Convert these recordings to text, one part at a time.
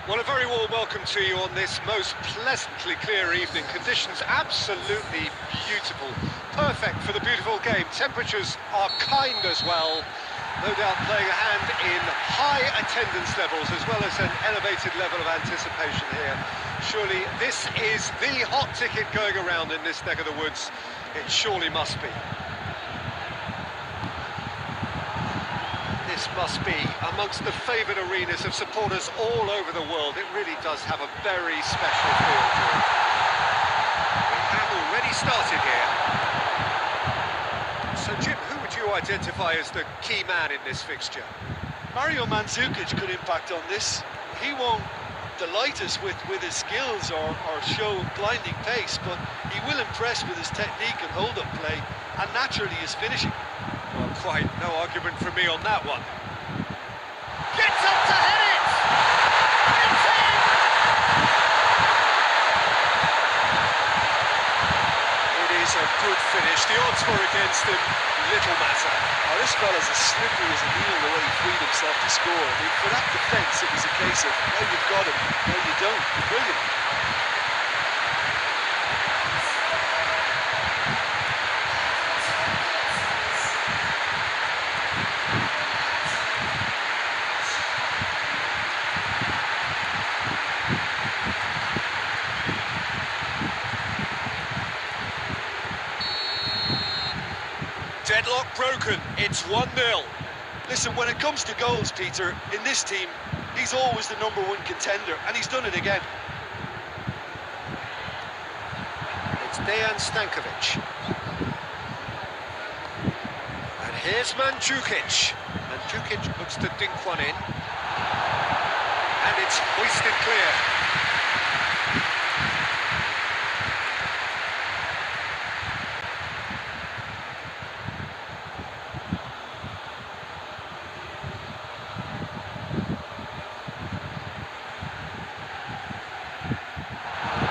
Well, a very warm welcome to you on this most pleasantly clear evening. Conditions absolutely beautiful. Perfect for the beautiful game. Temperatures are kind as well. No doubt playing a hand in high attendance levels as well as an elevated level of anticipation here. Surely this is the hot ticket going around in this neck of the woods. It surely must be. This must be amongst the favoured arenas of supporters all over the world. It really does have a very special feel to it. We have already started here. So, Jim, who would you identify as the key man in this fixture? Mario Mandzukic could impact on this. He won't delight us with his skills or show blinding pace, but he will impress with his technique and hold-up play, and naturally his finishing. Well, quite no argument from me on that one. Gets up to hit it! It's in! It is a good finish. The odds were against him. Little matter. Oh, this fella's as slippery as a needle the way he freed himself to score. I mean, for that defence, it was a case of, now you've got him, now you don't. Brilliant. Deadlock broken, it's 1-0. Listen, when it comes to goals, Peter, in this team, he's always the #1 contender, and he's done it again. It's Dejan Stankovic. And here's Mandzukic. Mandzukic looks to dink one in. And it's hoisted clear.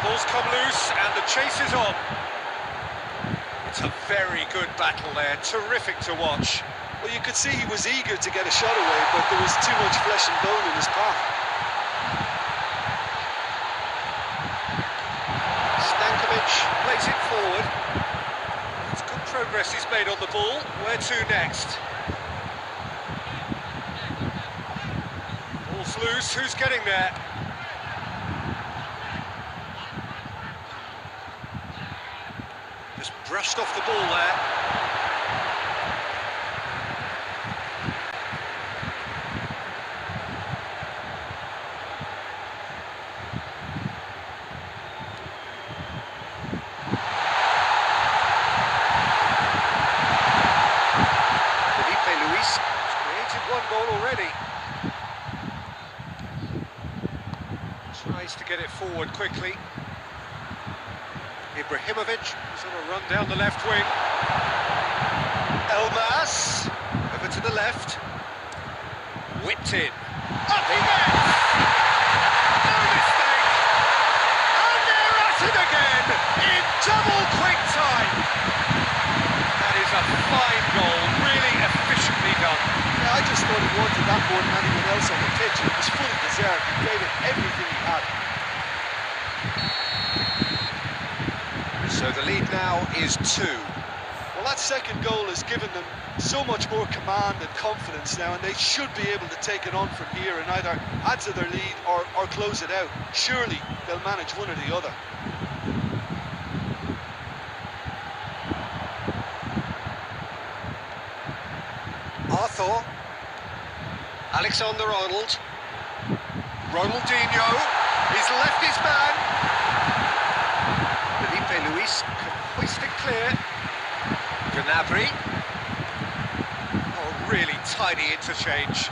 Ball's come loose and the chase is on. It's a very good battle there, terrific to watch. Well, you could see he was eager to get a shot away, but there was too much flesh and bone in his path. Stankovic plays it forward. It's good progress he's made on the ball. Where to next? Ball's loose, who's getting there? Just brushed off the ball there. Already tries to get it forward quickly. Ibrahimovic is on a run down the left wing. Elmas over to the left. Whipped in. Up he gets! No mistake! And they're at it again in double quick time. That is a fine goal, really efficiently done. I just thought he wanted that more than anyone else on the pitch, and it was fully deserved. He gave it everything he had. So the lead now is 2. Well, that second goal has given them so much more command and confidence now, and they should be able to take it on from here and either add to their lead or close it out. Surely they'll manage one or the other. Arthur. Alexander-Arnold. Ronaldinho. He's left his man. Felipe Luis can hoist it clear. Gnabry. Oh, really tidy interchange.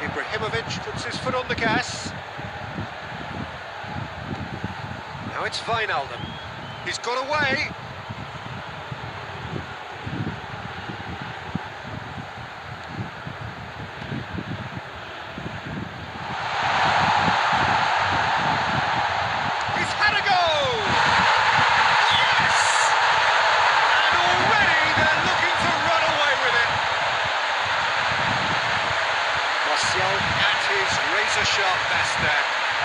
Ibrahimovic puts his foot on the gas. Now it's Wijnaldum. He's got away. He's had a go! Yes! And already they're looking to run away with it. Martial at his razor-sharp best there.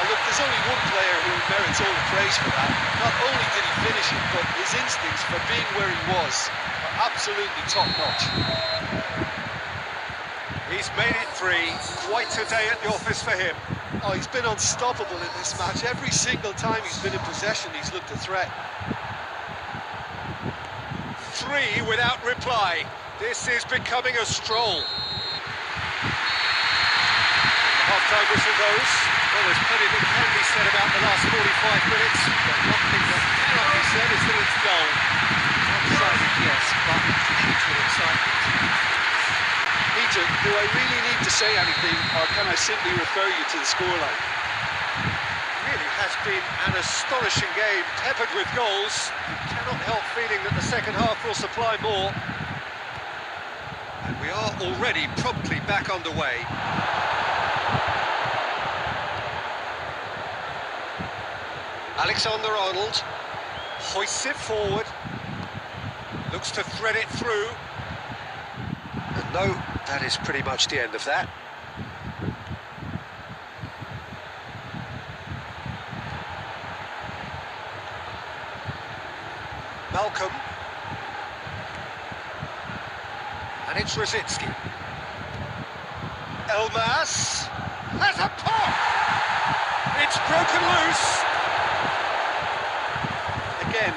Look, there's only one player who merits all the praise for that. Not only did he finish it, but his instincts for being where he was are absolutely top-notch. He's made it 3. Quite a day at the office for him. Oh, he's been unstoppable in this match. Every single time he's been in possession, he's looked a threat. 3 without reply. This is becoming a stroll. The half-time whistle goes. Well, there's plenty that can be said about the last 45 minutes, but one thing that cannot be said is that it's dull. Exciting, yes, but huge with excitement. Peter, do I really need to say anything, or can I simply refer you to the scoreline? Really has been an astonishing game, peppered with goals. You cannot help feeling that the second half will supply more. And we are already promptly back underway. Alexander-Arnold hoists it forward, looks to thread it through, and no, that is pretty much the end of that. Malcolm, and it's Rosicki. Elmas has a pop! It's broken loose! Again,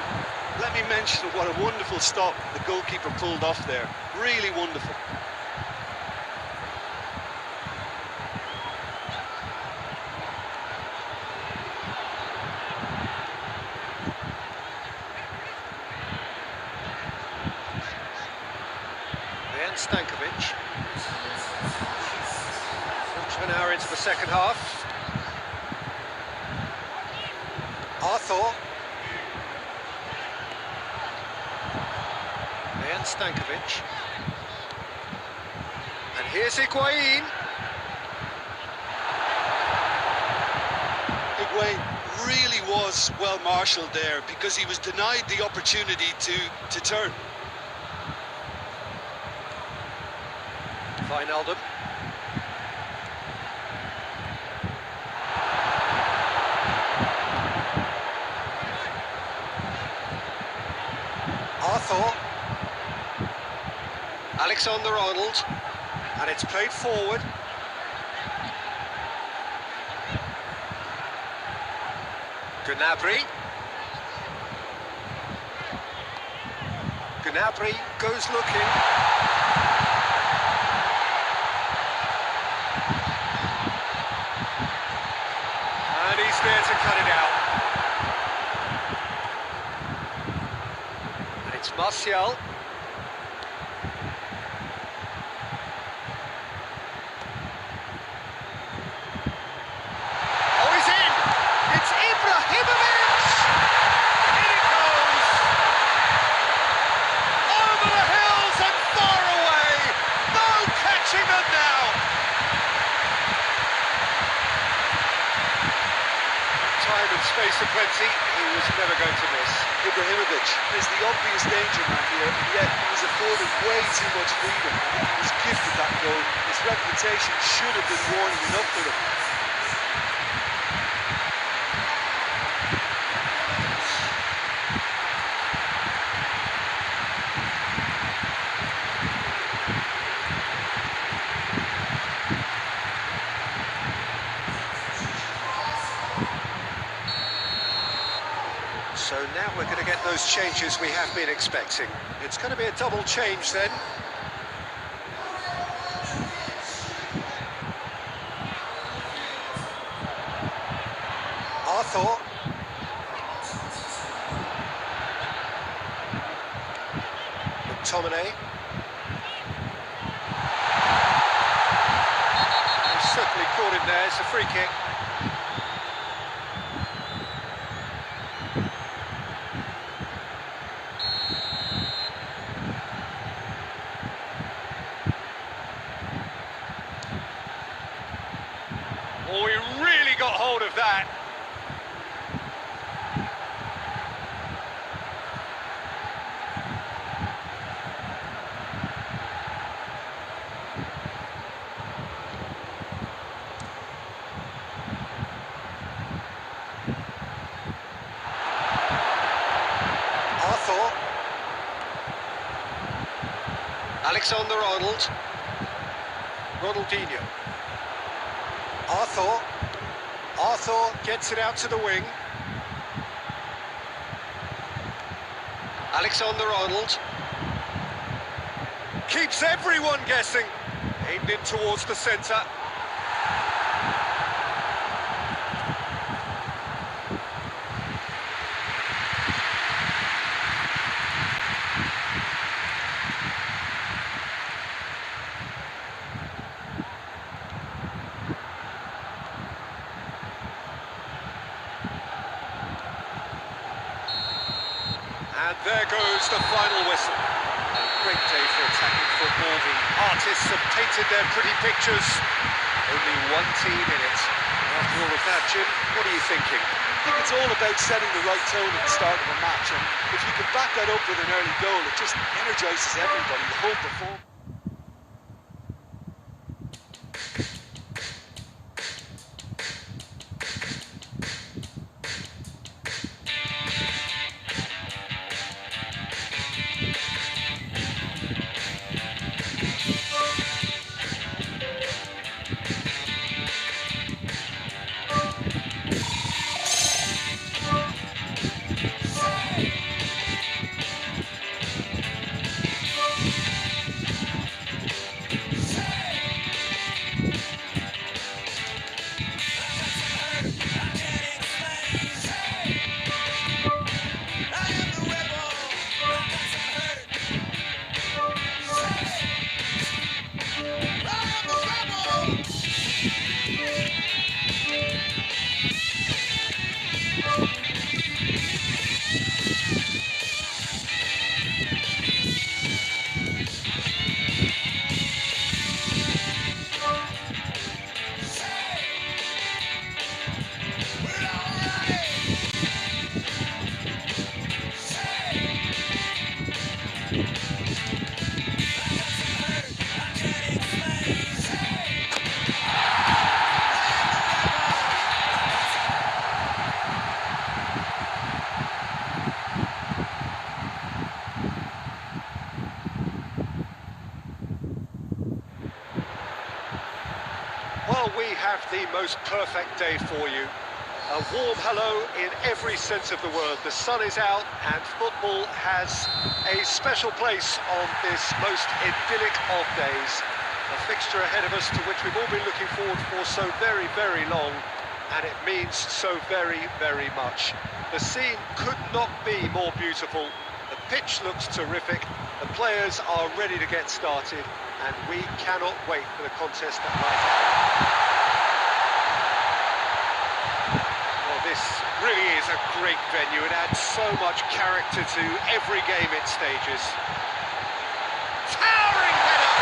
let me mention what a wonderful stop the goalkeeper pulled off there. Really wonderful. Stankovic. Quarter of an hour into the second half. Arthur. And Stankovic. And here's Higuain. Higuain really was well marshalled there because he was denied the opportunity to turn. Wijnaldum. Arthur. Alexander-Arnold. And it's played forward. Gnabry. Gnabry goes looking. And he's there to cut it out. And it's Martial. Oh, he's in! It's Ibrahimovic! In it goes! Over the hills and far away! No catching them now! Time and space aplenty, he was never going to miss. Ibrahimovic is the obvious danger man here, and yet he was afforded way too much freedom. He was gifted that goal. His reputation should have been warning enough for him. So now we're going to get those changes we have been expecting. It's going to be a double change then. Arthur. McTominay. He's certainly caught him there. It's a free kick. Oh, he really got hold of that. Arthur. Alexander-Arnold. Ronaldinho. Arthur. Arthur gets it out to the wing. Alexander-Arnold. Keeps everyone guessing. Aimed in towards the centre. And there goes the final whistle. A great day for attacking football. The artists have painted their pretty pictures. Only one team in it. After all of that, Jim, what are you thinking? I think it's all about setting the right tone at the start of a match, and if you can back that up with an early goal, it just energises everybody, the whole performance. Well, we have the most perfect day for you. A warm hello in every sense of the word. The sun is out and football has a special place on this most idyllic of days. A fixture ahead of us to which we've all been looking forward for so very, very long, and it means so very, very much. The scene could not be more beautiful. The pitch looks terrific. The players are ready to get started, and we cannot wait for the contest that lies ahead. Well, this really is a great venue. It adds so much character to every game it stages. Towering header!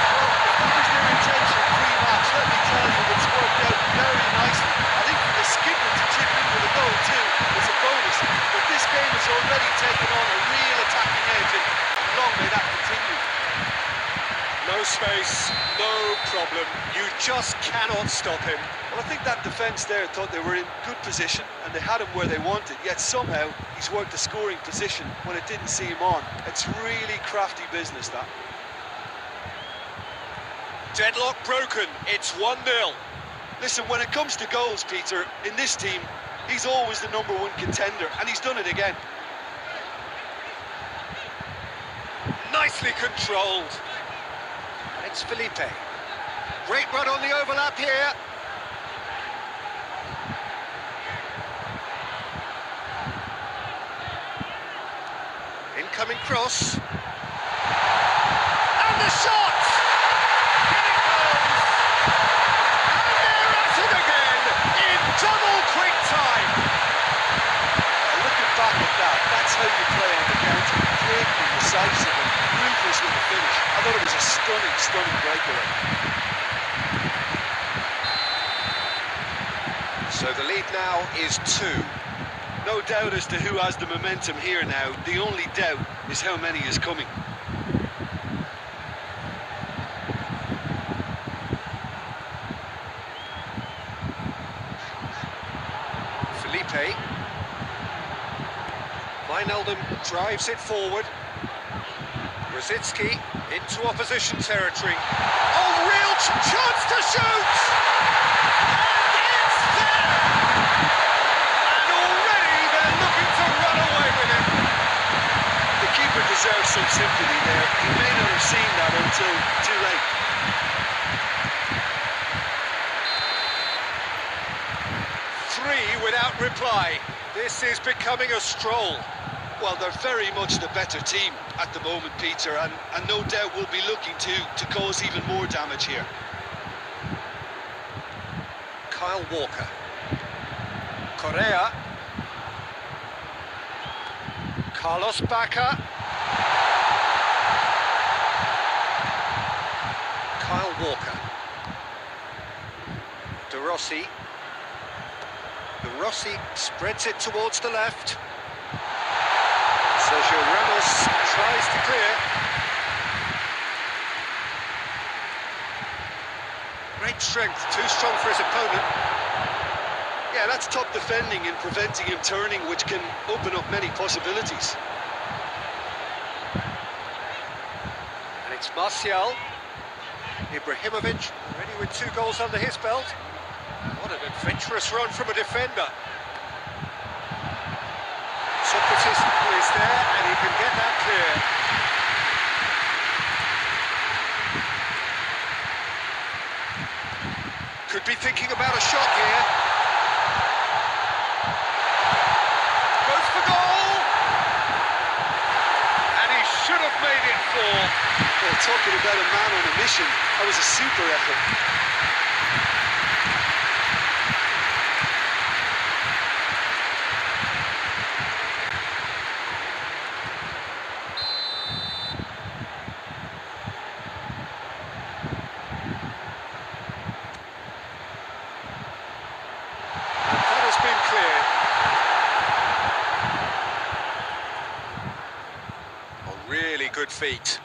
Well, if that was their intention pre-match, let me tell you, it's worked out very nicely. I think for the skipper to chip in with a goal too is a bonus, but this game has already taken on a real attacking edge, and long may that continue. No space, no problem. You just cannot stop him. Well, I think that defence there thought they were in good position and they had him where they wanted, yet somehow he's worked the scoring position when it didn't see him on. It's really crafty business, that. Deadlock broken, it's 1-0. Listen, when it comes to goals, Peter, in this team, he's always the #1 contender, and he's done it again. Nicely controlled. It's Felipe. Great run on the overlap here. Incoming cross. And the shot! And it goes! And they're at it again in double quick time. Looking back at that, that's how you play on the counter. Quick and decisive and ruthless with the finish. I thought it was a stunning, stunning breakaway. So the lead now is 2. No doubt as to who has the momentum here now. The only doubt is how many is coming. Felipe. Wijnaldum drives it forward. Rosicki into opposition territory. Oh, real chance to shoot! And it's there! And already they're looking to run away with it. The keeper deserves some sympathy there. He may not have seen that until too late. Three without reply. This is becoming a stroll. Well, they're very much the better team at the moment, Peter, and no doubt will be looking to cause even more damage here. Kyle Walker. Correa. Carlos Bacca. Kyle Walker. De Rossi. De Rossi spreads it towards the left. Sergio Ramos tries to clear. Great strength, too strong for his opponent. Yeah, that's top defending and preventing him turning, which can open up many possibilities. And it's Martial. Ibrahimovic, already with 2 goals under his belt. What an adventurous run from a defender. Socrates is there, and he can get that clear. Could be thinking about a shot here. Goes for goal! And he should have made it 4. Well, talking about a man on a mission, that was a super effort. Good feet.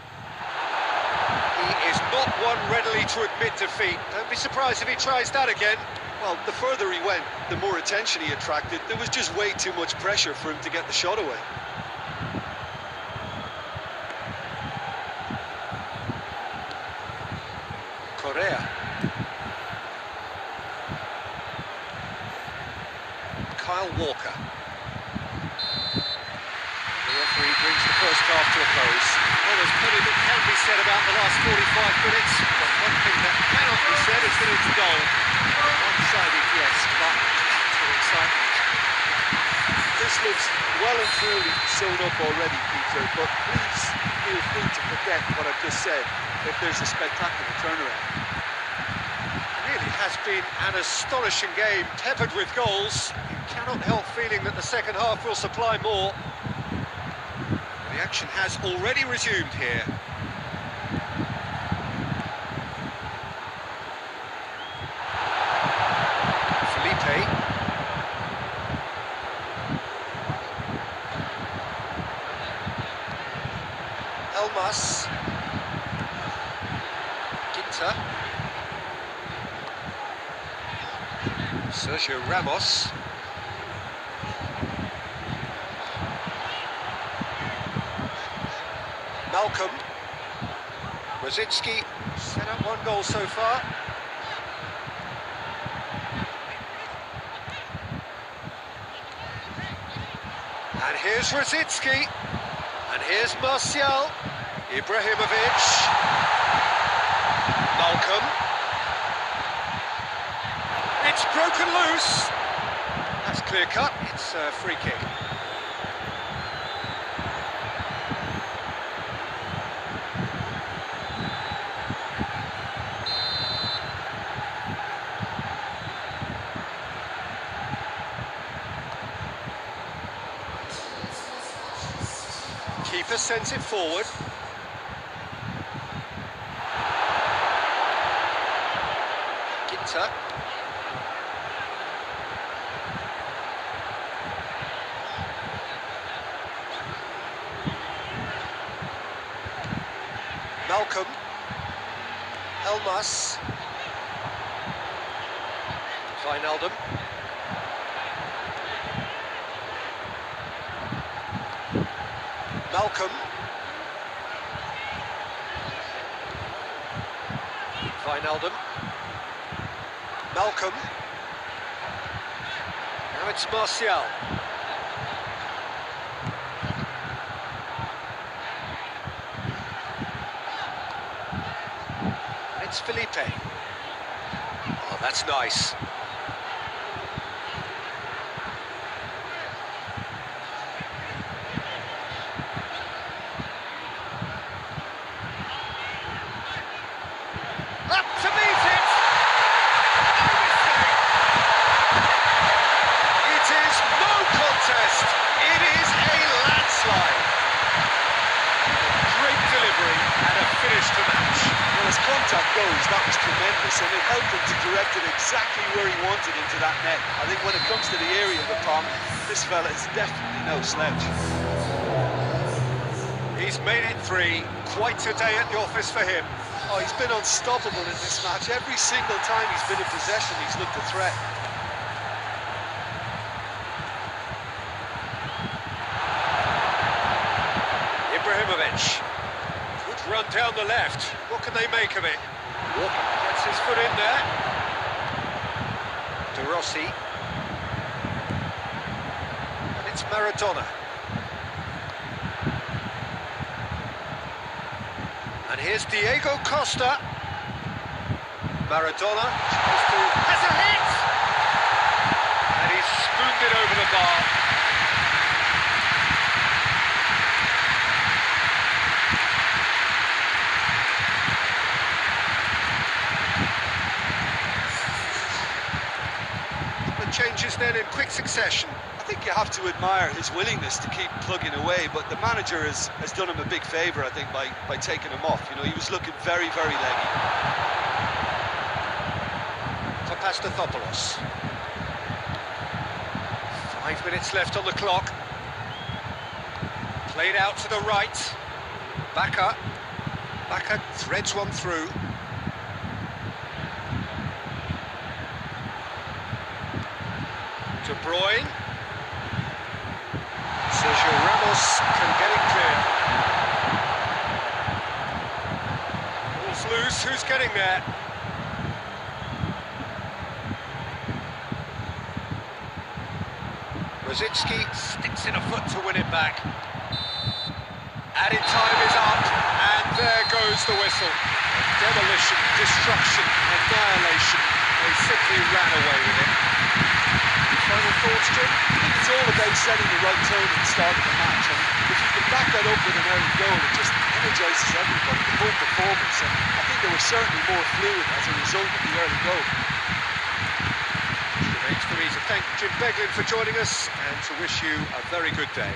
He is not one readily to admit defeat. Don't be surprised if he tries that again. Well, the further he went, the more attention he attracted. There was just way too much pressure for him to get the shot away. Correa. Kyle Walker. The referee brings the first half to a close. Well, there's plenty that can be said about the last 45 minutes, but one thing that cannot be said is that it's dull. One-sided, yes, but for excitement. This looks well and truly sewn up already, Peter, but please feel free to forget what I've just said if there's a spectacular turnaround. It really has been an astonishing game, peppered with goals. You cannot help feeling that the second half will supply more. The action has already resumed here. Felipe. Elmas. Ginter. Sergio Ramos. Malcolm. Rosicki set up 1 goal so far. And here's Rosicki. And here's Martial. Ibrahimovic. Malcolm. It's broken loose. That's clear cut. It's a free kick. Keeper sends it forward. Ginter. Malcolm. Elmas. Wijnaldum. Malcolm. Wijnaldum. Malcolm. Now it's Martial. It's Felipe. Oh, that's nice. Up to meet it! No mistake. It is no contest. It is a landslide. Great delivery and a finish to match. Well, as contact goes, that was tremendous, and it helped him to direct it exactly where he wanted into that net. I think when it comes to the area of the palm, this fella is definitely no slouch. He's made it 3. Quite a day at the office for him. Oh, he's been unstoppable in this match. Every single time he's been in possession, he's looked a threat. Ibrahimovic. Good run down the left. What can they make of it? Walker gets his foot in there. De Rossi. And it's Maradona. And here's Diego Costa. Maradona has a hit! And he's spooned it over the bar. The changes then in quick succession. I think you have to admire his willingness to keep plugging away, but the manager has done him a big favour, I think, by taking him off. You know, he was looking very, very leggy. Papastathopoulos. 5 minutes left on the clock. Played out to the right. Baka. Baka threads one through. De Bruyne. Sergio Ramos can get it clear. Ball's loose, who's getting there? Rosicki sticks in a foot to win it back. Added time is up, and there goes the whistle. Demolition, destruction, annihilation. They simply ran away with it. Final thoughts, Jim? I think it's all about setting the right tone at the start of the match, and if you can back that up with an early goal, it just energises everybody, the whole performance, and I think they were certainly more fluid as a result of the early goal. It remains for me to thank Jim Beglin for joining us and to wish you a very good day.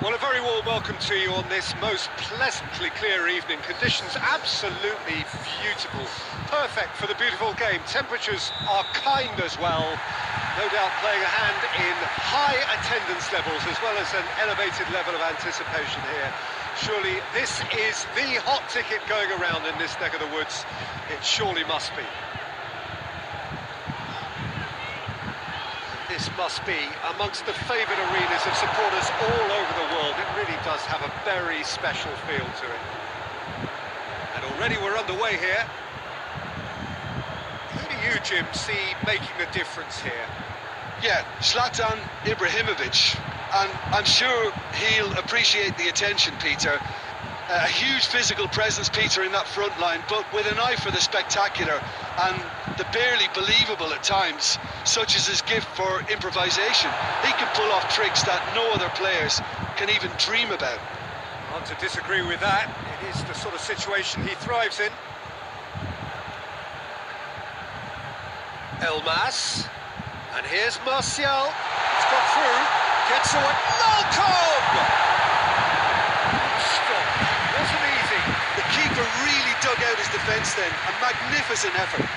Well, a very warm welcome to you on this most pleasantly clear evening. Conditions absolutely beautiful. Perfect for the beautiful game. Temperatures are kind as well. No doubt playing a hand in high attendance levels as well as an elevated level of anticipation here. Surely this is the hot ticket going around in this neck of the woods. It surely must be. This must be amongst the favoured arenas of supporters all over the world. It really does have a very special feel to it. And already we're underway here. Who do you, Jim, see making the difference here? Yeah, Zlatan Ibrahimovic, and I'm sure he'll appreciate the attention, Peter. A huge physical presence, Peter, in that front line, but with an eye for the spectacular and the barely believable at times, such as his gift for improvisation. He can pull off tricks that no other players can even dream about. Hard to disagree with that. It is the sort of situation he thrives in. Elmas, and here's Martial. He's got through, gets away. Malcolm! Wasn't easy. The keeper really dug out his defence then. A magnificent effort.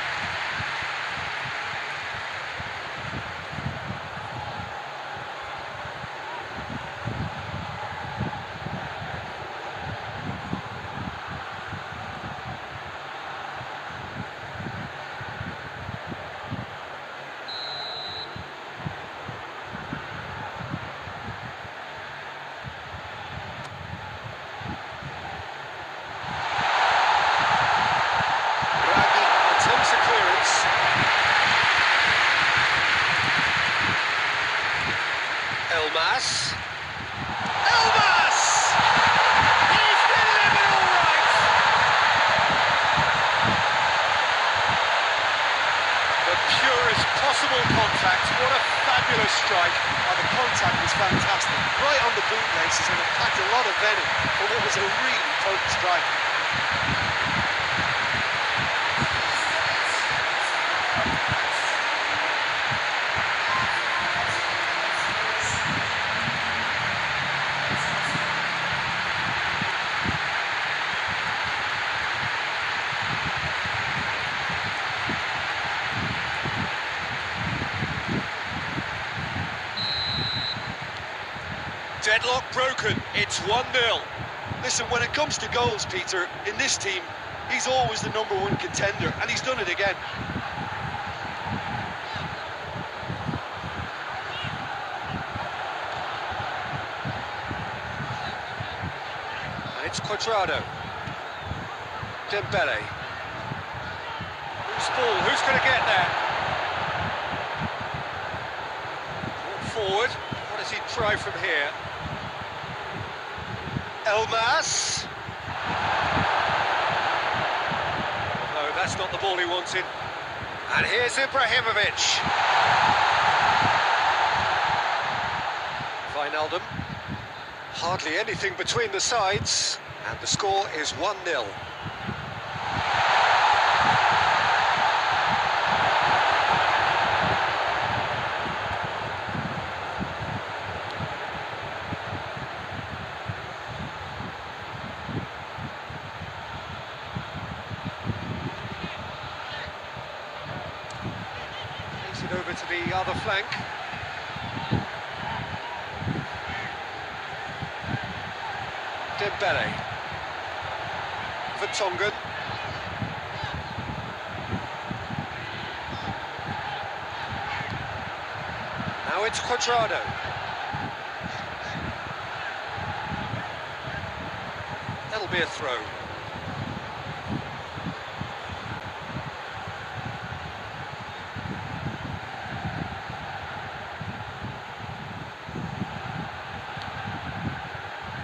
Elmas! Elmas! He's delivered all right! The purest possible contact. What a fabulous strike. Oh, the contact was fantastic. Right on the bootlaces, and it packed a lot of venom for what was a really potent strike. Deadlock broken, it's 1-0. Listen, when it comes to goals, Peter, in this team, he's always the #1 contender, and he's done it again. And it's Cuadrado. Dembele. Who's ball? Who's going to get there? Forward. What does he try from here? Elmas. No, that's not the ball he wanted. And here's Ibrahimovic. Wijnaldum. Hardly anything between the sides. And the score is 1-0. Over to the other flank. Dembele. Vertonghen. Now it's Cuadrado. That'll be a throw.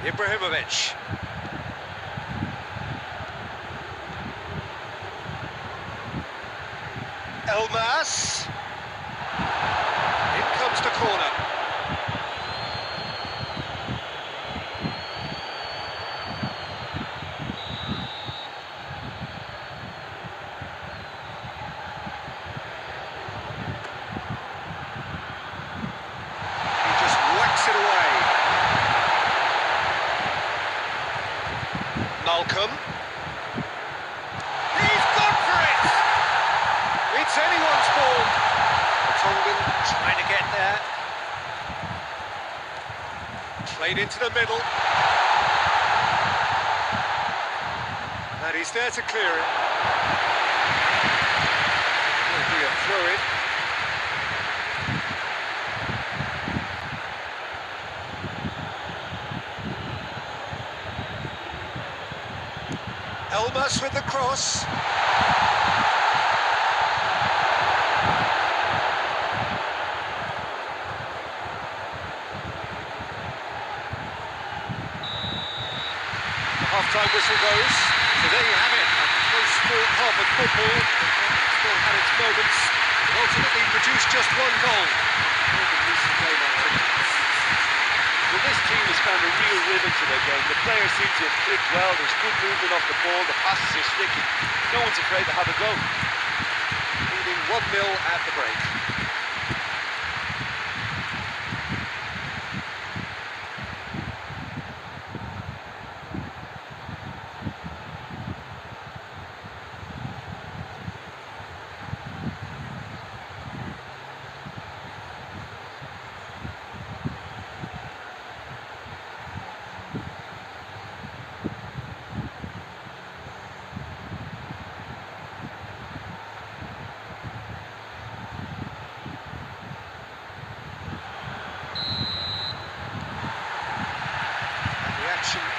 Ibrahimovic. Elmas. In comes the corner. He just whacks it away. Tongan trying to get there. Played into the middle. And he's there to clear it. Will be a throw-in. Elmas with the cross. The half-time whistle goes. So there you have it. A close-fought half of football. Still had its moments. But ultimately produced just one goal. Well, this team has found a real rhythm to their game. The players seem to have clicked well. There's good movement off the ball. The passes are sticky. No one's afraid to have a go. Leading 1-0 at the break.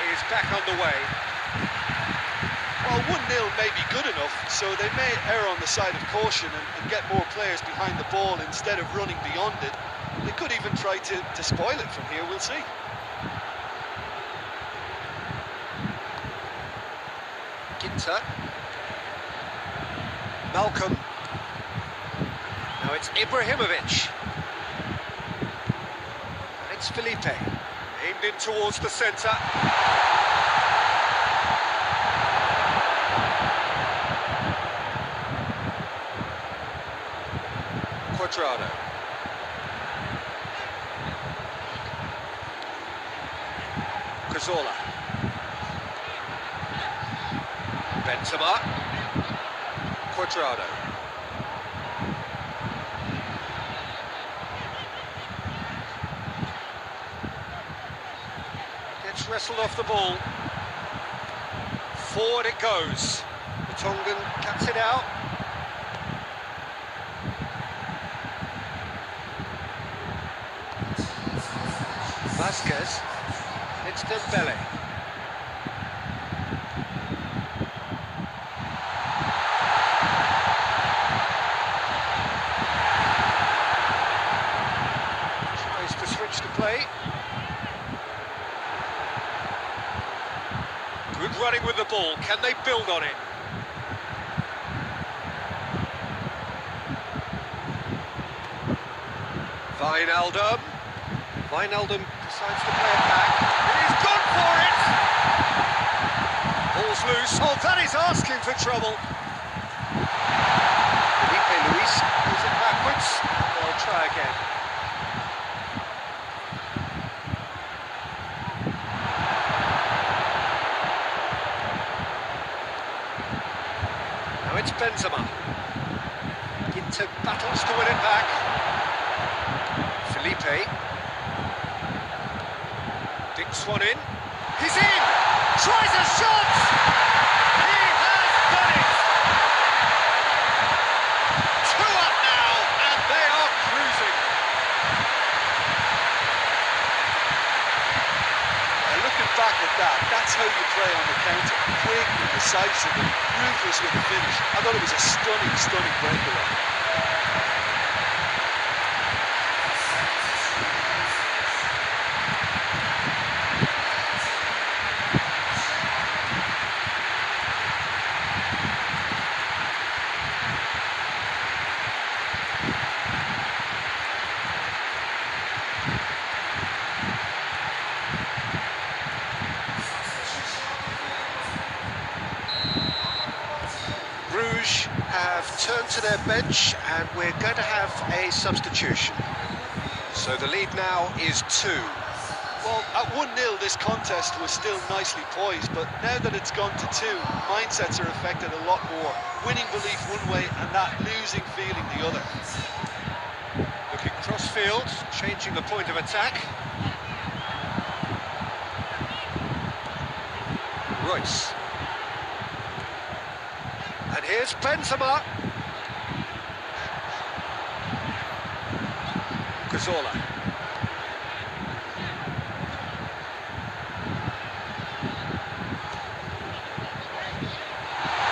Is back on the way. Well, 1-0 may be good enough, so they may err on the side of caution and get more players behind the ball instead of running beyond it. They could even try to spoil it from here, we'll see. Ginter. Malcolm. Now it's Ibrahimovic. And it's Felipe. Aimed in towards the centre. Quadrado. Cazorla. Benzema. Quadrado. Gets wrestled off the ball. Forward it goes. The Tongan cuts it out. Vasquez. It's Dembele. Tries to switch the play. Good running with the ball. Can they build on it? Wijnaldum. Wijnaldum decides to play it back. He's gone for it! Ball's loose. Oh, that is asking for trouble. Felipe Luis goes it backwards. They'll try again. Now it's Benzema. Ginter battles to win it back. Felipe. Dinks one in. He's in! Tries a shot! He has done it! 2 up now, and they are cruising. Looking back at that, that's how you play on the counter. Quick and decisive and ruthless with the finish. I thought it was a stunning, stunning breakaway. Have turned to their bench and we're going to have a substitution. So the lead now is 2. Well, at 1-0 this contest was still nicely poised, but now that it's gone to 2, mindsets are affected a lot more. Winning belief one way and that losing feeling the other. midfield, changing the point of attack. Royce. And here's Benzema. Cazorla.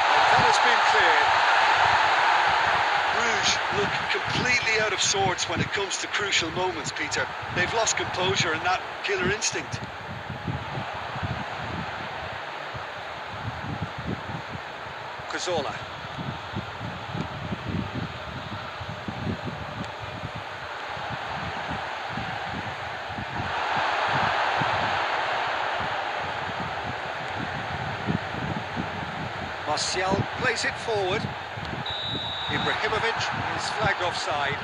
And that has been cleared. Bruges look completely out of sorts when it comes to crucial moments, Peter. They've lost composure and that killer instinct. Cazorla. Martial plays it forward. Ibrahimovic is flagged offside.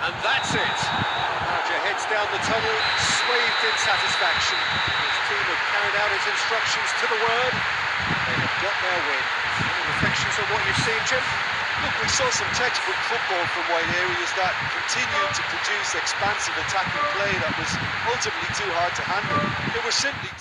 And that's it. Manager heads down the tunnel, swathed in satisfaction. His team have carried out his instructions to the word. They have got their win. Any reflections on what you've seen, Jim? Look, we saw some textbook football from wide areas that continued to produce expansive attacking play that was ultimately too hard to handle. It was simply...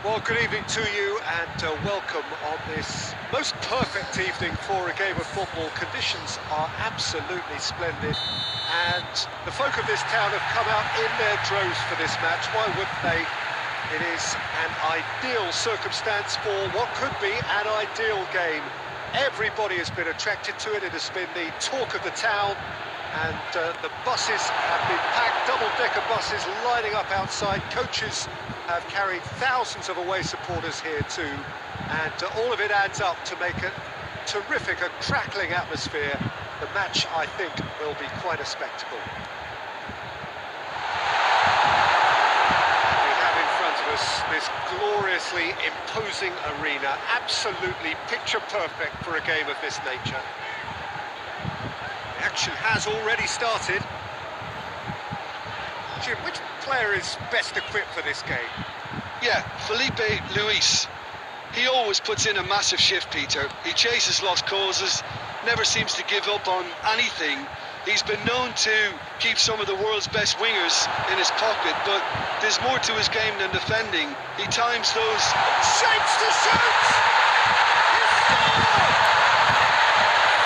Well, good evening to you and welcome on this most perfect evening for a game of football. Conditions are absolutely splendid and the folk of this town have come out in their droves for this match. Why wouldn't they? It is an ideal circumstance for what could be an ideal game. Everybody has been attracted to it. It has been the talk of the town. And the buses have been packed, double-decker buses lining up outside. Coaches have carried thousands of away supporters here too. And all of it adds up to make a terrific, a crackling atmosphere. The match, I think, will be quite a spectacle. We have in front of us this gloriously imposing arena, absolutely picture-perfect for a game of this nature. Action has already started. Jim, which player is best equipped for this game? Yeah, Felipe Luis. He always puts in a massive shift, Peter. He chases lost causes, never seems to give up on anything. He's been known to keep some of the world's best wingers in his pocket, but there's more to his game than defending. He times those... Shapes to shoot! He scored!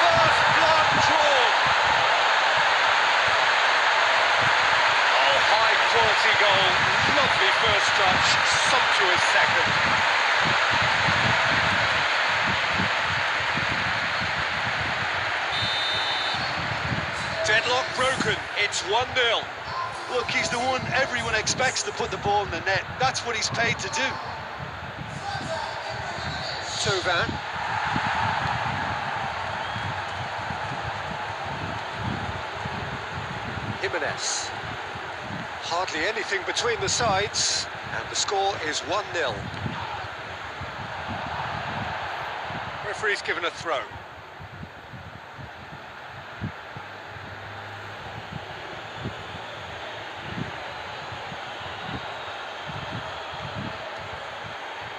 First blood drawn. Oh, high quality goal. Lovely first touch, sumptuous second. It's 1-0. Look, he's the one everyone expects to put the ball in the net. That's what he's paid to do. Tovan. Jimenez. Hardly anything between the sides, and the score is 1-0. Referee's given a throw.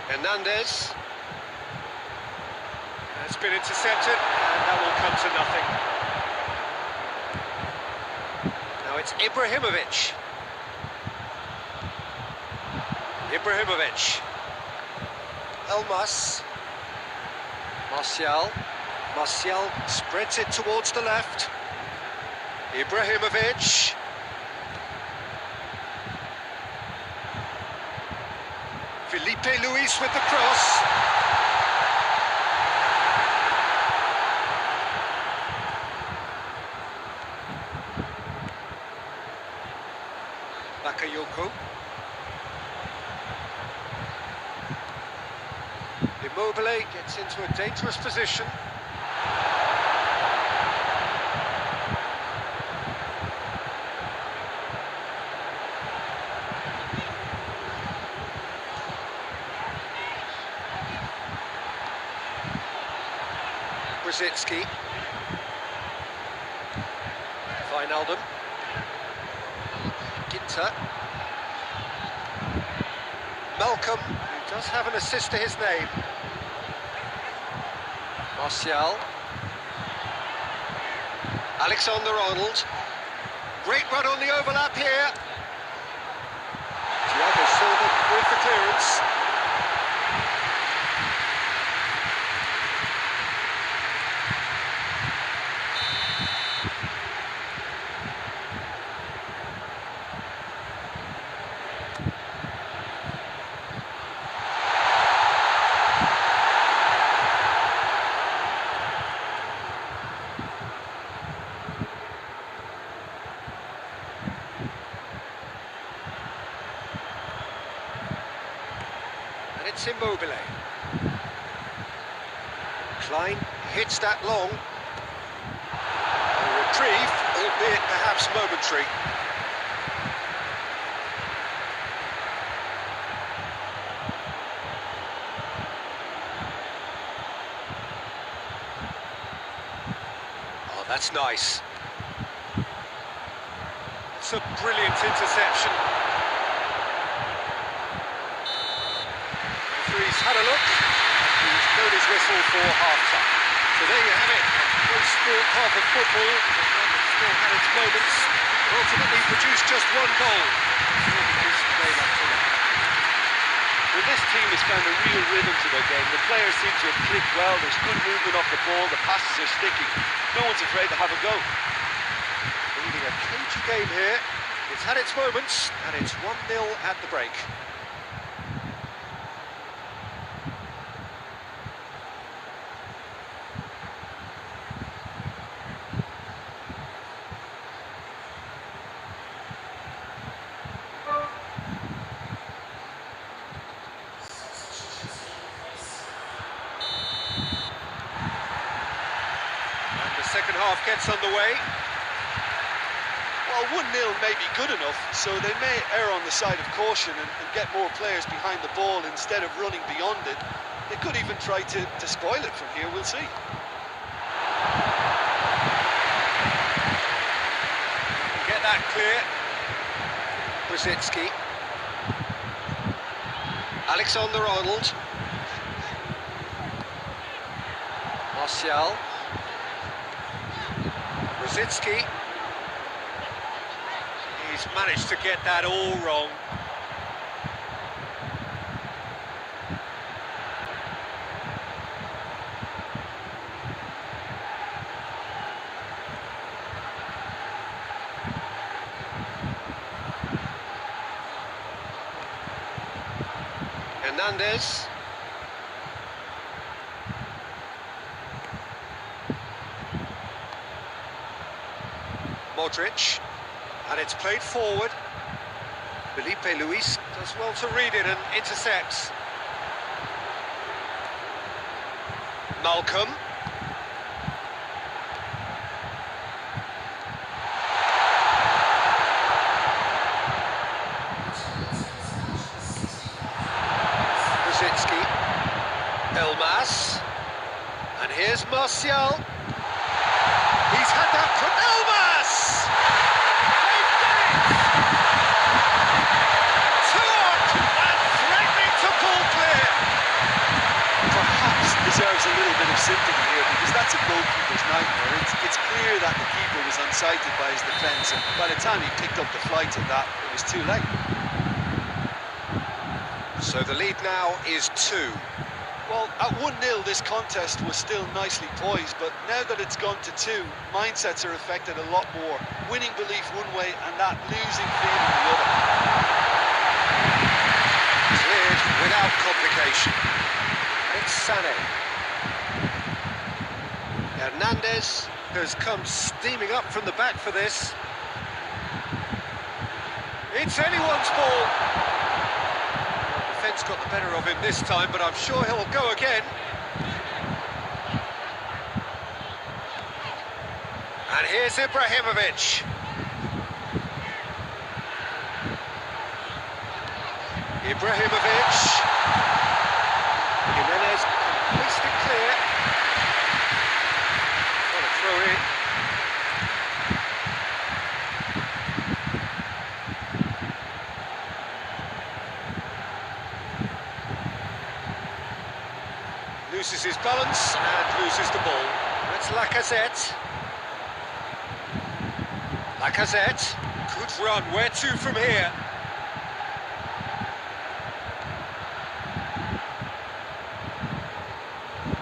Hernandez. It's been intercepted, and that will come to nothing. Now it's Ibrahimovic. Ibrahimovic. Elmas. Martial. Martial spreads it towards the left. Ibrahimovic. Felipe Luis with the cross. Bakayoko. Immobile gets into a dangerous position. Brzezinski. Wijnaldum. Ginter. Malcolm, who does have an assist to his name. Martial. Alexander-Arnold. Great run on the overlap here. Thiago Silva with the clearance. It's Immobile. Klein hits that long. A reprieve, albeit perhaps momentary. Oh, that's nice. It's a brilliant interception. He's had a look, he's blown his whistle for half-time. So there you have it, no sport half of football, but one that still had its moments, and ultimately produced just one goal. Well, this team has found a real rhythm to their game. The players seem to have clicked well, there's good movement off the ball, the passes are sticky. No one's afraid to have a go. Leading a cagey game here, it's had its moments, and it's 1-0 at the break. Second half gets underway. Well, 1-0 may be good enough, so they may err on the side of caution and get more players behind the ball instead of running beyond it. They could even try to spoil it from here, we'll see. Get that clear. Brzezinski. Alexander-Arnold. Martial. Brzezinski. He's managed to get that all wrong. Hernandez. Modric. And it's played forward. Felipe Luis does well to read it and intercepts. Malcolm. Elmas, and here's Martial. He's had that from Elmas! They've done it! 2 on and threatening to pull clear. Perhaps deserves a little bit of sympathy here because that's a goalkeeper's nightmare. It's clear that the keeper was unsighted by his defence, and by the time he picked up the flight of that, it was too late. So the lead now is 2. Well, at 1-0, this contest was still nicely poised, but now that it's gone to 2, mindsets are affected a lot more. Winning belief one way and that losing feeling the other. Cleared without complication. It's Sané. Hernandez has come steaming up from the back for this. It's anyone's ball. Defence got the better of him this time, but I'm sure he'll go again. And here's Ibrahimovic. Ibrahimovic. Jimenez makes it clear. What a throw in. Loses his balance and loses the ball. That's Lacazette. Lacazette. Good run. Where to from here?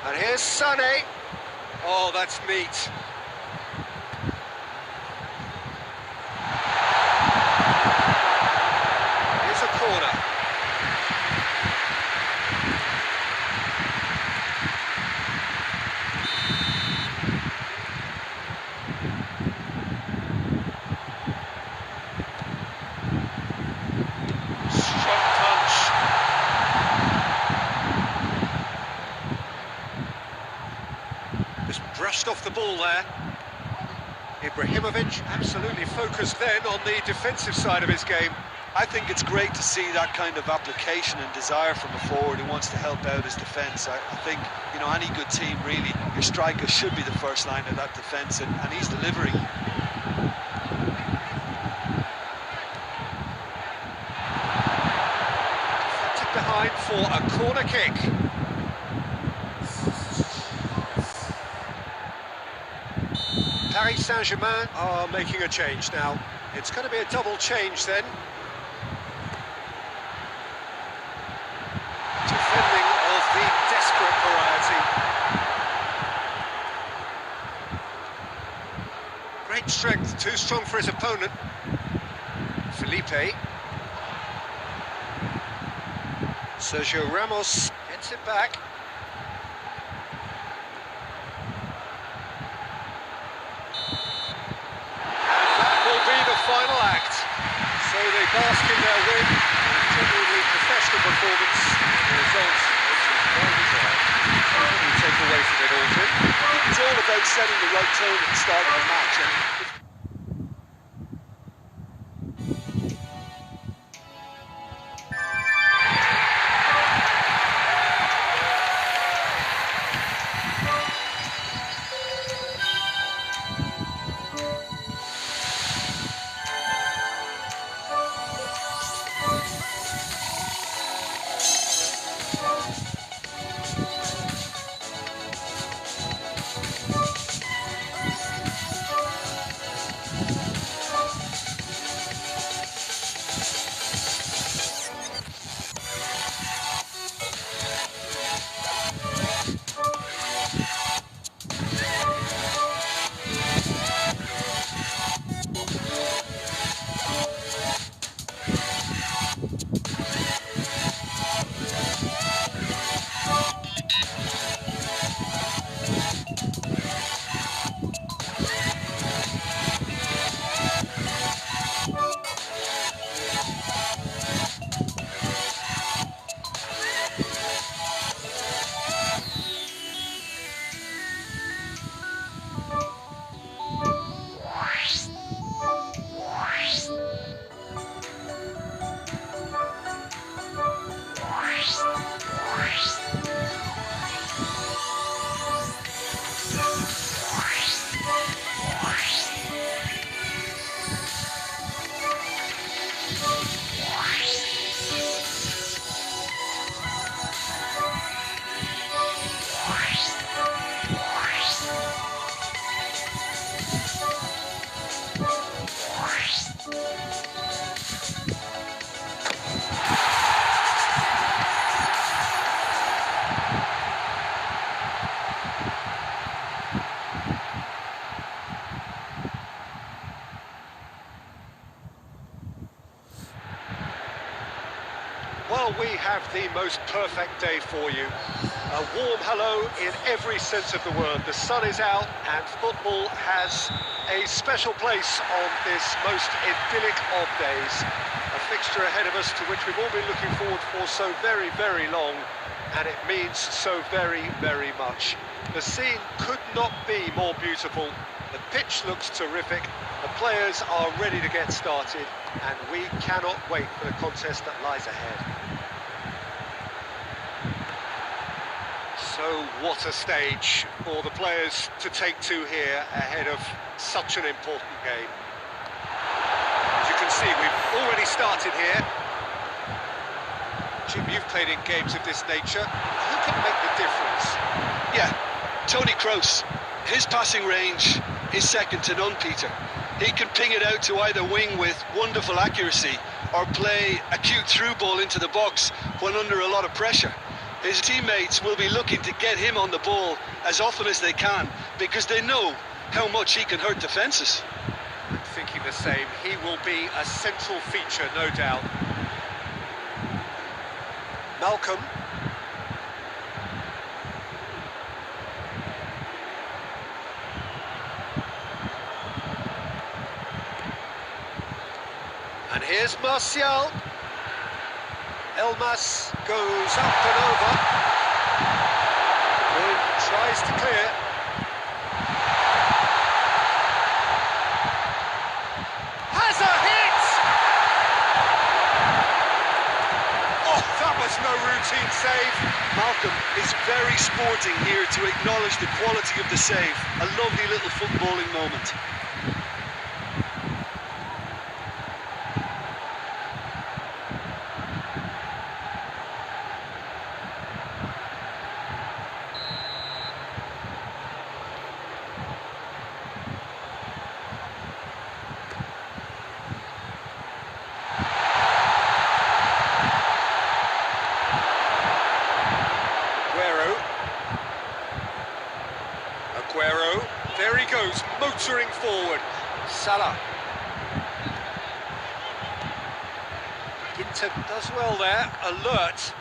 And here's Sané. Oh, that's neat. Here's a corner. Brushed off the ball there. Ibrahimovic absolutely focused then on the defensive side of his game. I think it's great to see that kind of application and desire from a forward who wants to help out his defence. I think, you know, any good team really, your striker should be the first line of that defence, and he's delivering. Deflected behind for a corner kick. Paris Saint-Germain are making a change now. It's going to be a double change then. Defending of the desperate variety. Great strength, too strong for his opponent. Felipe. Sergio Ramos gets it back. Final act. So they bask in their win, genuinely professional performance. The results well deserved. What do you take away from it, Aldrin? It's all about setting the right tone at the start of the match. And Well, we have the most perfect day for you. A warm hello in every sense of the word. The sun is out and football has a special place on this most idyllic of days. A fixture ahead of us to which we've all been looking forward for so very, very long, and it means so very, very much. The scene could not be more beautiful. The pitch looks terrific. The players are ready to get started, and we cannot wait for the contest that lies ahead. So what a stage for the players to take to here ahead of such an important game. As you can see, we've already started here. Jim, you've played in games of this nature. Who can make the difference? Yeah, Tony Kroos. His passing range is second to none, Peter. He can ping it out to either wing with wonderful accuracy or play a cute through ball into the box when under a lot of pressure. His teammates will be looking to get him on the ball as often as they can because they know how much he can hurt defences. I'm thinking the same. He will be a central feature, no doubt. Malcolm. And here's Martial. Elmas goes up and over. Good, tries to clear. Has a hit! Oh, that was no routine save. Malcolm is very sporting here to acknowledge the quality of the save. A lovely little footballing moment. There he goes, motoring forward. Salah. Ginter does well there, alert.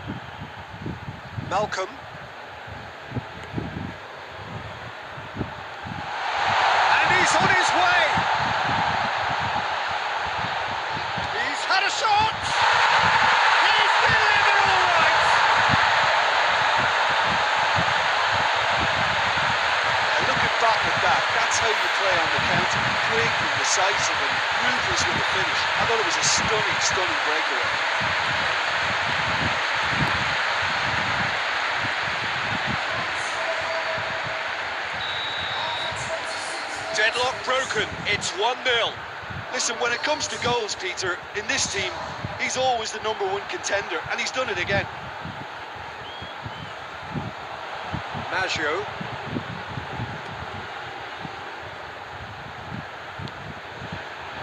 Malcolm. And he's on his way. He's had a shot. He's delivered all right. Looking back at that, that's how you play on the counter. Quick and decisive and ruthless with the finish. I thought it was a stunning, stunning breakaway. Deadlock broken, it's 1-0. Listen, when it comes to goals, Peter, in this team, he's always the #1 contender, and he's done it again. Maggio.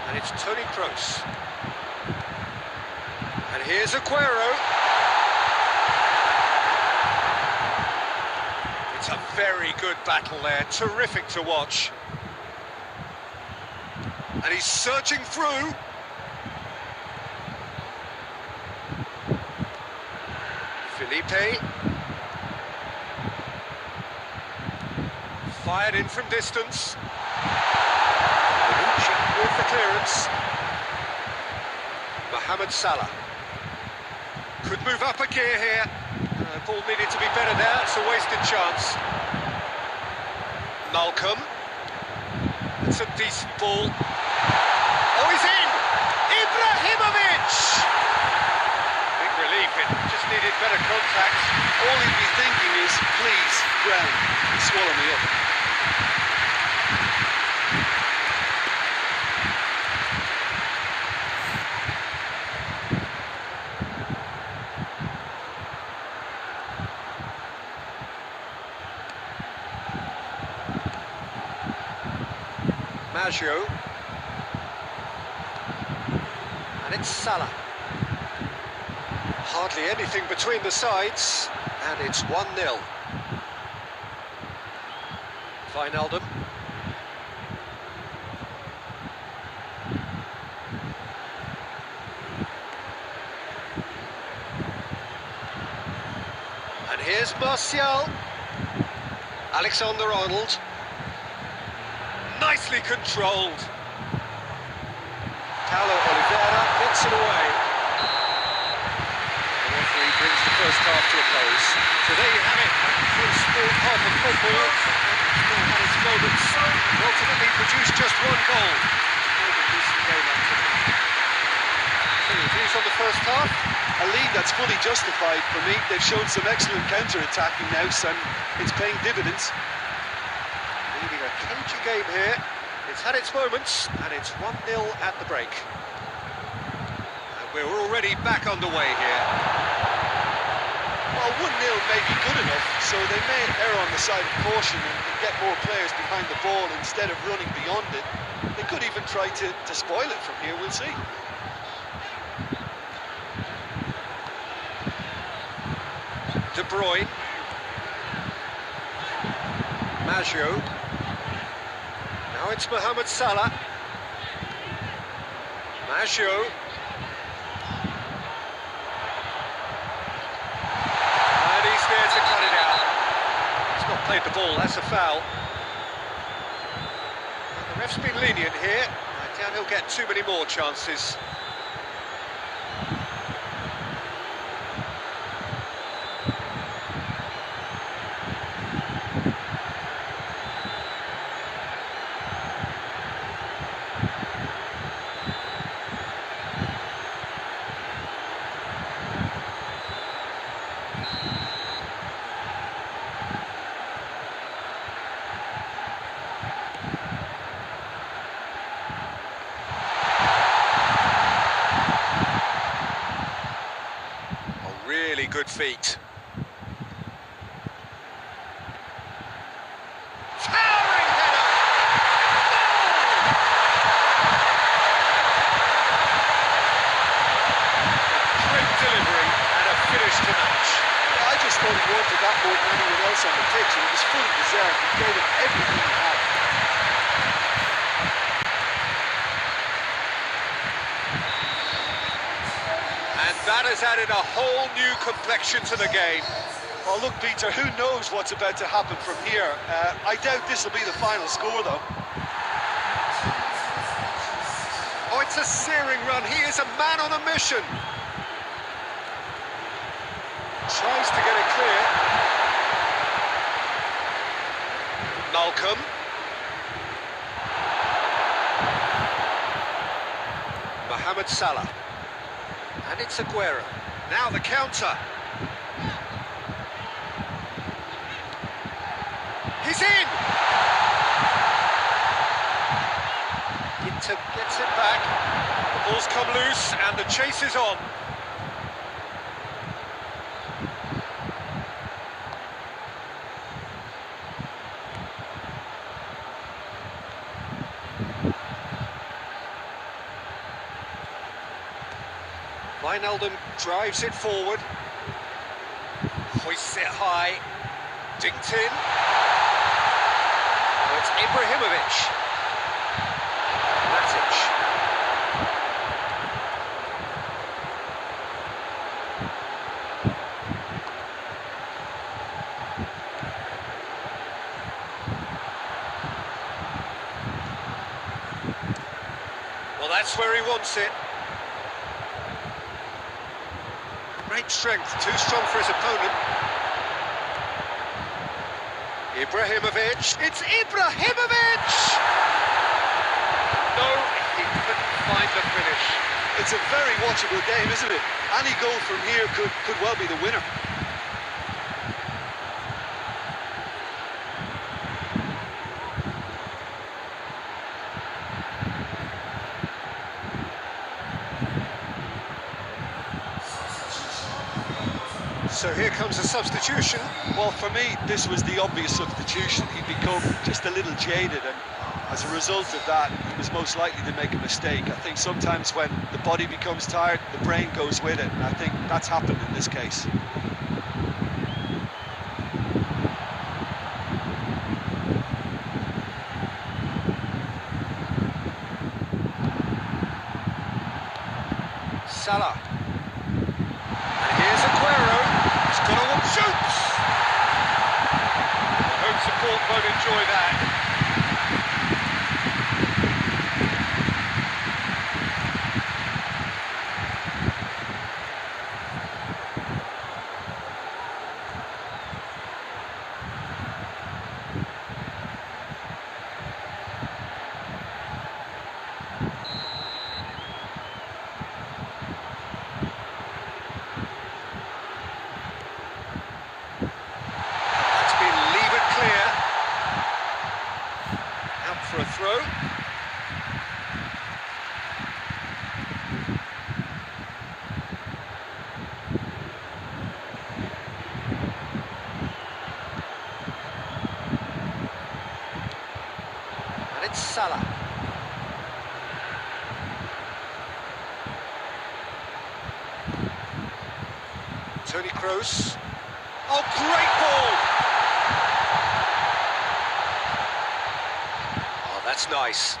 And it's Tony Kroos. And here's Aguero. It's a very good battle there, terrific to watch. And he's surging through. Felipe. Fired in from distance. With the clearance. Mohamed Salah. Could move up a gear here. Ball needed to be better there, it's a wasted chance. Malcolm. It's a decent ball. Oh, he's in! Ibrahimovic! Big relief, it just needed better contact. All he'd be thinking is, please, ground, swallow me up. Maggio. And it's Salah. Hardly anything between the sides, and it's 1-0. Wijnaldum. And here's Martial. Alexander-Arnold. Nicely controlled. Paulo Oliveira gets it away. The referee brings the first half to a close. So there you have it, a full sport half of football. It's still had its moments. Ultimately produced just one goal. More than decent game up to now. So your views on the first half? A lead that's fully justified for me. They've shown some excellent counter-attacking now, and it's paying dividends. Leading a cagey game here. It's had its moments, and it's 1-0 at the break. And we're already back underway here. Well, 1-0 may be good enough, so they may err on the side of caution and get more players behind the ball instead of running beyond it. They could even try to spoil it from here, we'll see. De Bruyne. Maggio. Now it's Mohamed Salah. Maggio. And he's there to cut it out. He's not played the ball, that's a foul. And the ref's been lenient here. I doubt he'll get too many more chances. Really good feet. Towering header! Great delivery and a finish to match. I just thought he wanted that more than anyone else on the pitch, and it was fully deserved. He gave it everything he had. And that has added a whole new complexion to the game. Well, look, Peter, who knows what's about to happen from here? I doubt this will be the final score, though. Oh, it's a searing run. He is a man on a mission. Tries to get it clear. Malcolm. Mohamed Salah. And it's Aguero. Now the counter. He's in! Inter gets it back. The ball's come loose and the chase is on. Wijnaldum drives it forward, hoists it high, dinked in. Oh, it's Ibrahimovic. Matic. Well, that's where he wants it. Great strength, too strong for his opponent. Ibrahimovic, it's Ibrahimovic! No, he couldn't find the finish. It's a very watchable game, isn't it? Any goal from here could well be the winner. So here comes a substitution. Well, for me, this was the obvious substitution. He'd become just a little jaded, and as a result of that, he was most likely to make a mistake. I think sometimes when the body becomes tired, the brain goes with it, and I think that's happened in this case. Salah. And here's Aguero. He's got on, shoots! Home support won't enjoy that. For a throw. And it's Salah. Toni Kroos. Oh, great ball! That's nice.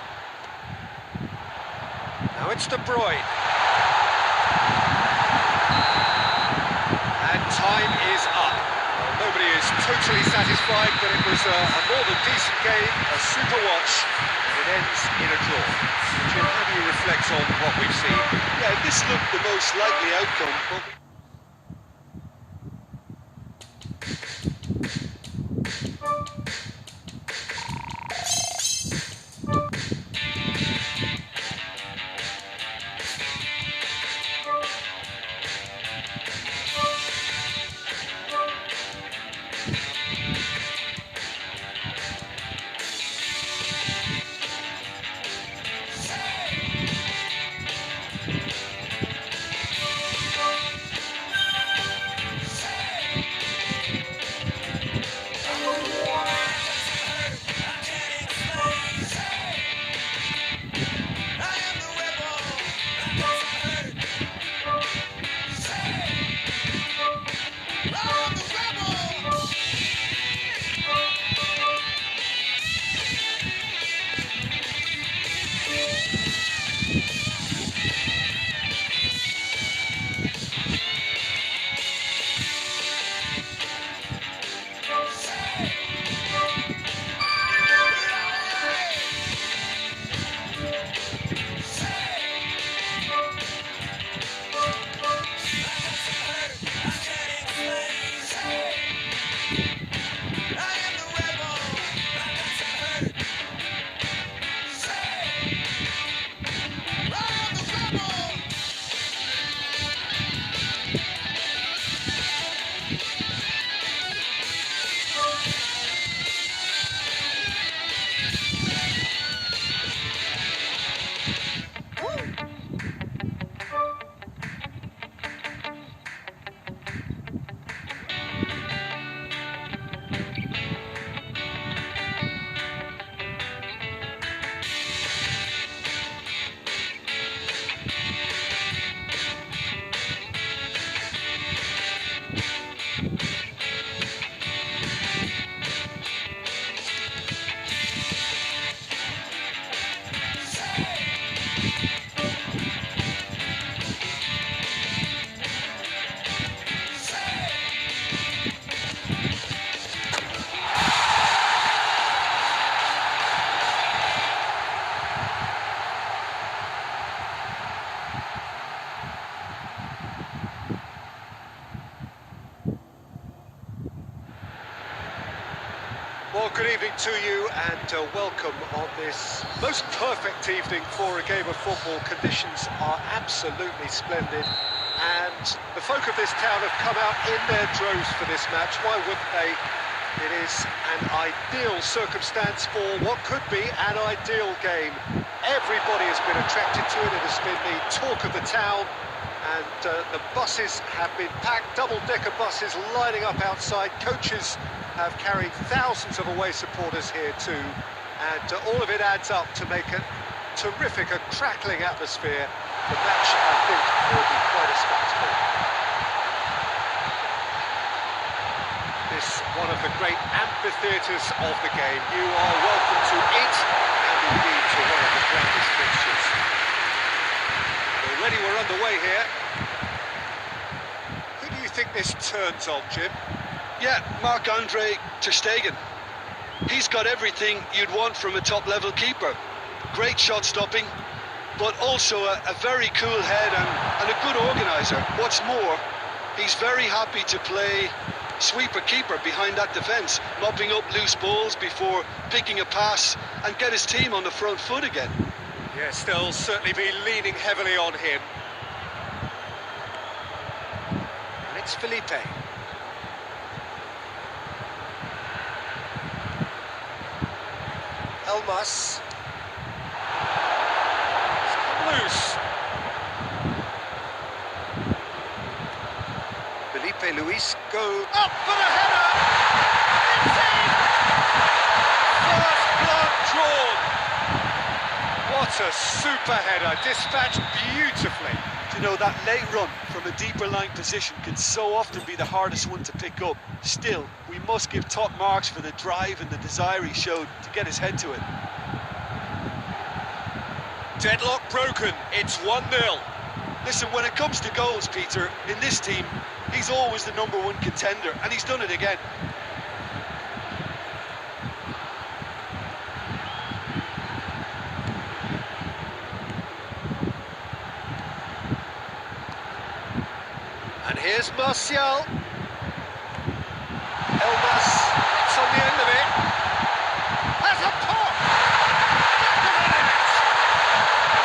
Now it's De Bruyne. And time is up. Well, nobody is totally satisfied, but it was a more than decent game, a super watch, and it ends in a draw. Jim, how do you reflect on what we've seen? Yeah, this looked the most likely outcome, but Well, good evening to you and welcome on this most perfect evening for a game of football. Conditions are absolutely splendid and the folk of this town have come out in their droves for this match. Why wouldn't they? It is an ideal circumstance for what could be an ideal game. Everybody has been attracted to it. It has been the talk of the town. And the buses have been packed, double-decker buses lining up outside. Coaches have carried thousands of away supporters here too, and all of it adds up to make a terrific, a crackling atmosphere. The match, I think, will be quite a spectacle. This one of the great amphitheatres of the game. You are welcome to it, and indeed to one of the grandest fixtures. Already we're underway here. Who do you think this turns on, Jim? Yeah, Marc-Andre ter Stegen. He's got everything you'd want from a top-level keeper. Great shot stopping, but also a very cool head and a good organiser. What's more, he's very happy to play sweeper-keeper behind that defence, mopping up loose balls before picking a pass and get his team on the front foot again. Yes, they'll certainly be leaning heavily on him. And it's Felipe. Elmas. It's come loose. Felipe Luis go up for the header! It's in! First blood drawn! What a super header, dispatched beautifully. You know, that late run from a deeper line position can so often be the hardest one to pick up. Still, we must give top marks for the drive and the desire he showed to get his head to it. Deadlock broken, it's 1-0. Listen, when it comes to goals, Peter, in this team, he's always the #1 contender, and he's done it again. And here's Martial. Elmas, it's on the end of it. That's a pop! Back of the net!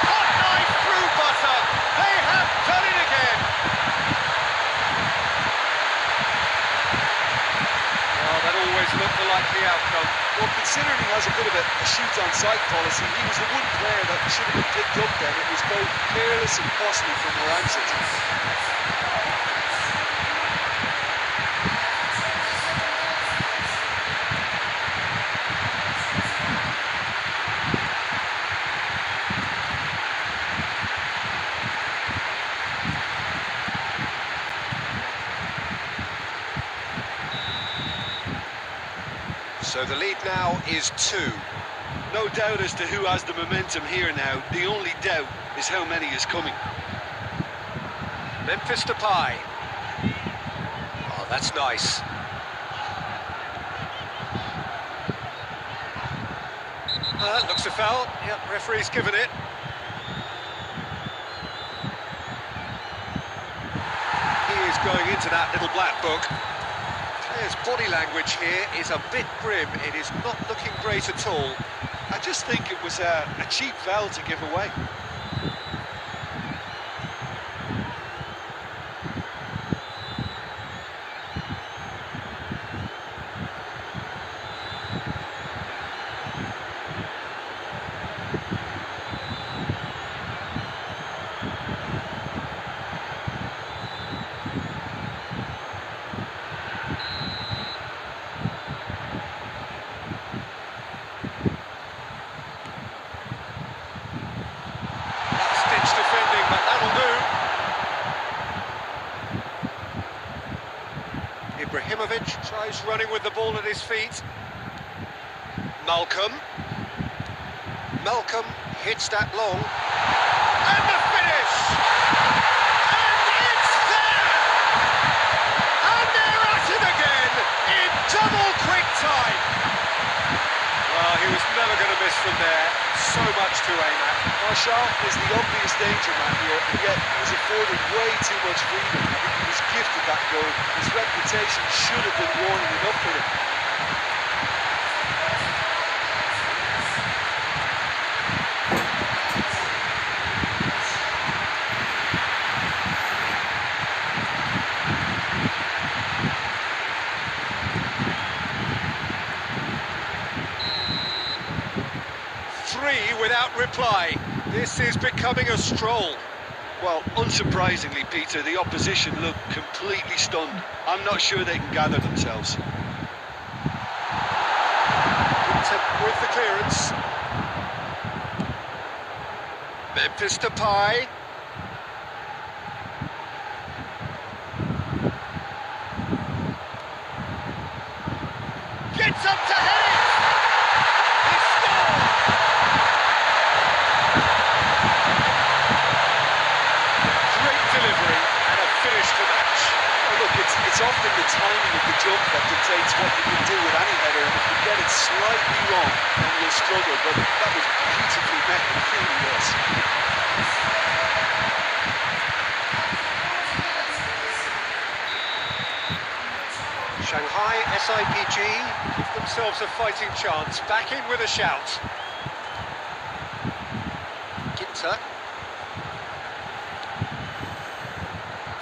Hot knife through butter. They have done it again. Well, that always looked the likely outcome. Well, considering he has a bit of a shoot-on-sight policy, he was the one player that should have been picked up then. It was both careless and costly from where I'm sitting. So the lead now is 2. No doubt as to who has the momentum here now. The only doubt is how many is coming. Memphis Depay. Oh, that's nice. Looks a foul. Yep, referee's given it. He is going into that little black book. His body language here is a bit grim. It is not looking great at all. I just think it was a cheap foul to give away. Tries running with the ball at his feet. Malcolm hits that long. And the finish! And it's there! And they're at it again in double quick time. Well, he was never going to miss from there. So much to aim at. Martial is the obvious danger man here, and yet he was afforded way too much freedom. I think he was gifted that goal. His reputation should have been warning enough for him. Without reply. This is becoming a stroll. Well, unsurprisingly, Peter, the opposition look completely stunned. I'm not sure they can gather themselves. With the clearance. Memphis Depay. Gets up to head it! He scored! Great delivery and a finish to match. Well, look, it's often the timing of the jump that dictates what you can do with any header, and if you get it slightly wrong, then you'll struggle, but that was beautifully met, it really was. Shanghai SIPG give themselves a fighting chance, back in with a shout. Ginter.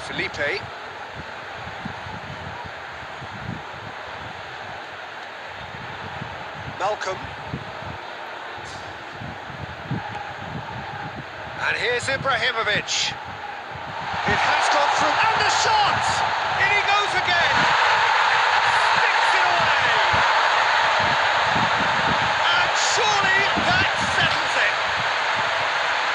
Felipe. Malcolm. And here's Ibrahimovic. It has gone through, and the shot! In he goes again! Sticks it away! And surely that settles it!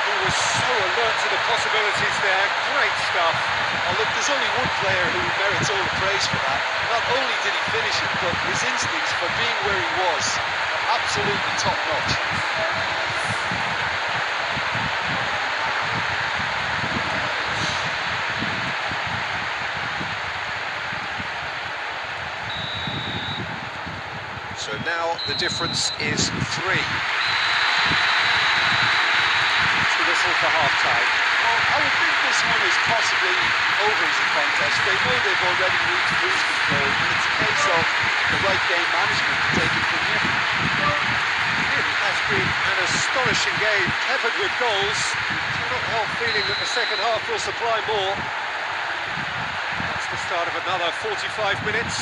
He was so alert to the possibilities there, great stuff. Well, look, there's only one player who merits all the praise for that. Not only did he finish it, but his instincts for being where he was, absolutely top-notch. So now the difference is 3. It's the whistle for half-time. Well, I would think this one is possibly over as a contest. They know they've already reached cruise control, and it's a case of the right game management to take it from here. It has been an astonishing game, peppered with goals. Cannot help feeling that the second half will supply more. That's the start of another 45 minutes.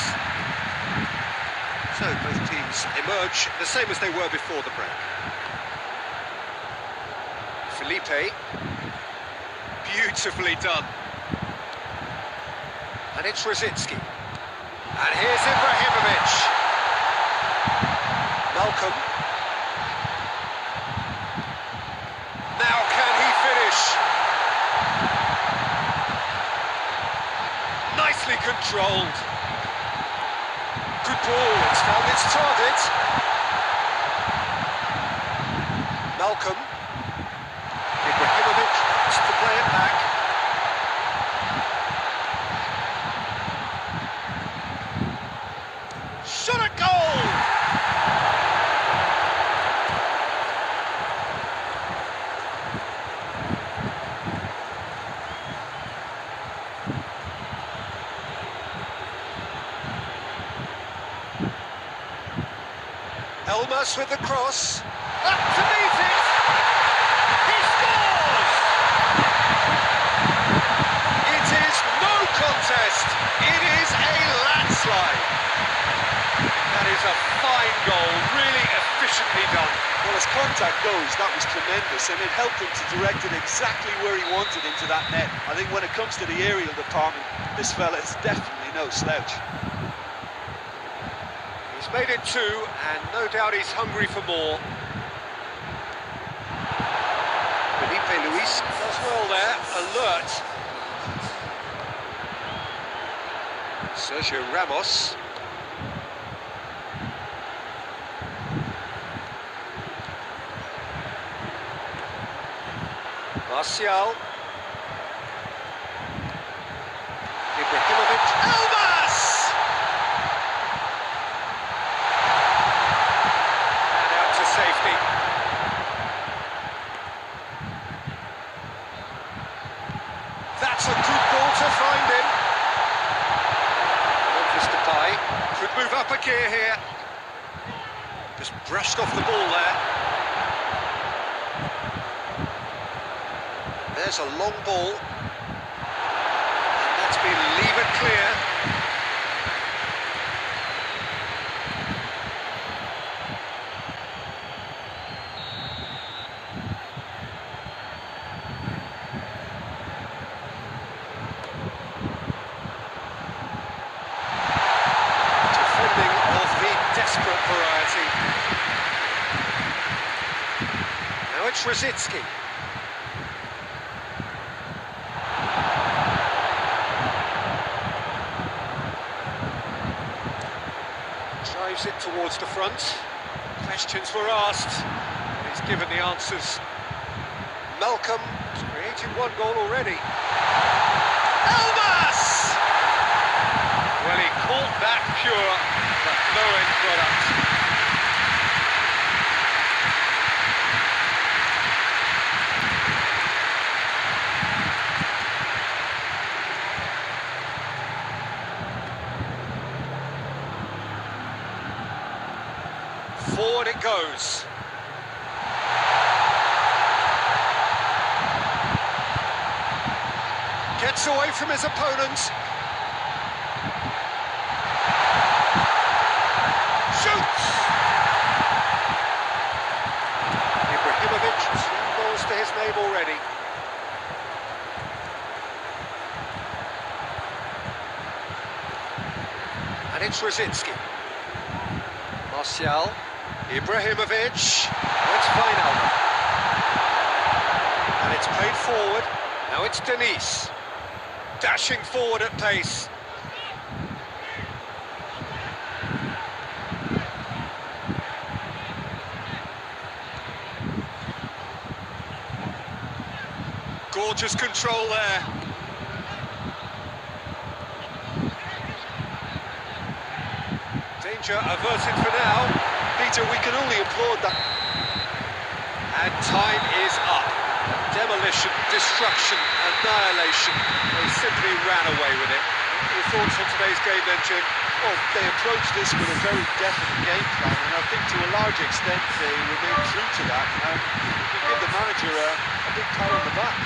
So both teams emerge the same as they were before the break. Felipe. Beautifully done. And it's Rosicki. And here's Ibrahimovic. Malcolm. Now can he finish? Nicely controlled. Good ball, it's found its target. Malcolm. Ibrahimovic wants to play it back. Shot a goal! Elmas with the cross. Up to meet it! He scores! It is no contest. It is a landslide. That is a fine goal, really efficiently done. Well, as contact goes, that was tremendous, and it helped him to direct it exactly where he wanted into that net. I think when it comes to the aerial department, this fella is definitely no slouch. He's made it 2, and no doubt he's hungry for more. Felipe Luis does well there, alert. Sergio Ramos. Martial. Ibrahimovic. Elmas! And out to safety. That's a good ball to find him. Memphis Depay could move up a gear here. Just brushed off the ball there. There's a long ball. And that's been levered clear. it's Rosicki. Drives it towards the front. Questions were asked, and he's given the answers. Malcolm has created one goal already. Elmas! Well, he caught that pure, but no end product. Forward it goes. Gets away from his opponent. Shoots! Ibrahimovic, 2 goals to his name already. And it's Rosicki. Martial. Ibrahimovic. It's Wijnaldum. And it's played forward. Now it's Denise. Dashing forward at pace. Gorgeous control there. Danger averted for now. Peter, we can only applaud that. And time is up. Demolition, destruction, annihilation. They simply ran away with it. Your thoughts on today's game then, Jim? Well, they approached this with a very definite game plan, and I think to a large extent they remained true to that, and you can give the manager a big pat on the back.